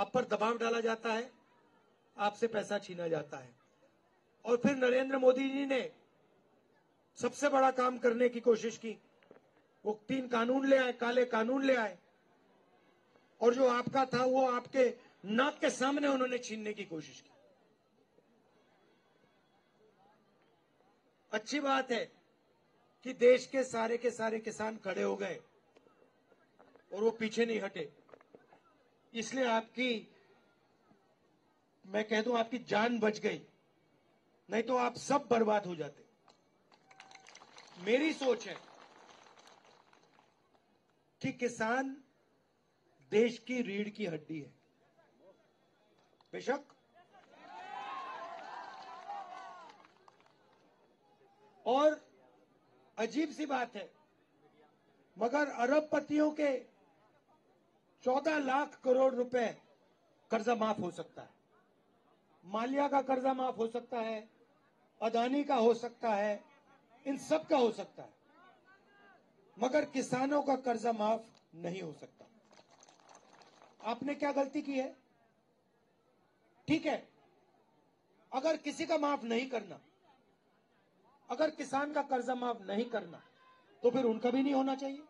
आप पर दबाव डाला जाता है, आपसे पैसा छीना जाता है। और फिर नरेंद्र मोदी जी ने सबसे बड़ा काम करने की कोशिश की, वो 3 कानून ले आए, काले कानून ले आए, और जो आपका था वो आपके नाक के सामने उन्होंने छीनने की कोशिश की। अच्छी बात है कि देश के सारे किसान खड़े हो गए और वो पीछे नहीं हटे, इसलिए मैं कह दूं आपकी जान बच गई, नहीं तो आप सब बर्बाद हो जाते। मेरी सोच है कि किसान देश की रीढ़ की हड्डी है। बेशक और अजीब सी बात है, मगर अरबपतियों के 14 लाख करोड़ रुपए कर्जा माफ हो सकता है, मालिया का कर्जा माफ हो सकता है, अदानी का हो सकता है, इन सब का हो सकता है, मगर किसानों का कर्जा माफ नहीं हो सकता। आपने क्या गलती की है? ठीक है, अगर किसी का माफ नहीं करना, अगर किसान का कर्जा माफ नहीं करना, तो फिर उनका भी नहीं होना चाहिए।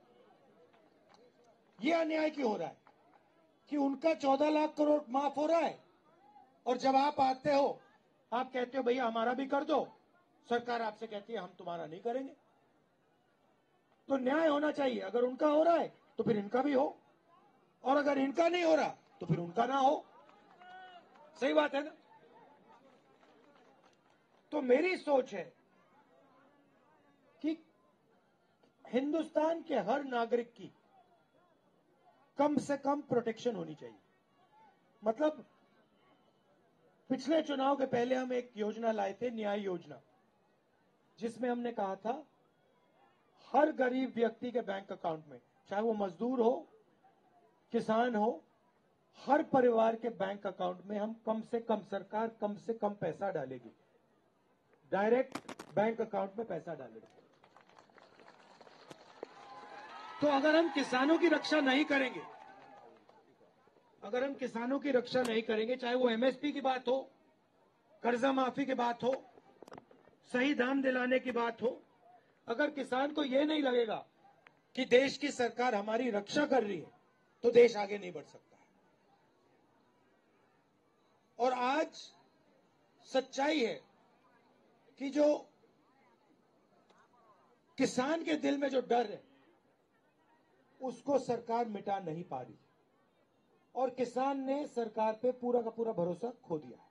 यह अन्याय क्यों हो रहा है कि उनका 14 लाख करोड़ माफ हो रहा है, और जब आप आते हो आप कहते हो भैया हमारा भी कर दो, सरकार आपसे कहती है हम तुम्हारा नहीं करेंगे। तो न्याय होना चाहिए, अगर उनका हो रहा है तो फिर इनका भी हो, और अगर इनका नहीं हो रहा तो फिर उनका ना हो। सही बात है ना? तो मेरी सोच है कि हिंदुस्तान के हर नागरिक की कम से कम प्रोटेक्शन होनी चाहिए। मतलब पिछले चुनाव के पहले हम एक योजना लाए थे, न्याय योजना, जिसमें हमने कहा था हर गरीब व्यक्ति के बैंक अकाउंट में, चाहे वो मजदूर हो, किसान हो, हर परिवार के बैंक अकाउंट में हम कम से कम, सरकार कम से कम पैसा डालेगी, डायरेक्ट बैंक अकाउंट में पैसा डालेगी। तो अगर हम किसानों की रक्षा नहीं करेंगे, चाहे वो एमएसपी की बात हो, कर्जा माफी की बात हो, सही दाम दिलाने की बात हो, अगर किसान को यह नहीं लगेगा कि देश की सरकार हमारी रक्षा कर रही है, तो देश आगे नहीं बढ़ सकता है। और आज सच्चाई है कि जो किसान के दिल में जो डर है, उसको सरकार मिटा नहीं पा रही, और किसान ने सरकार पे पूरा का पूरा भरोसा खो दिया है।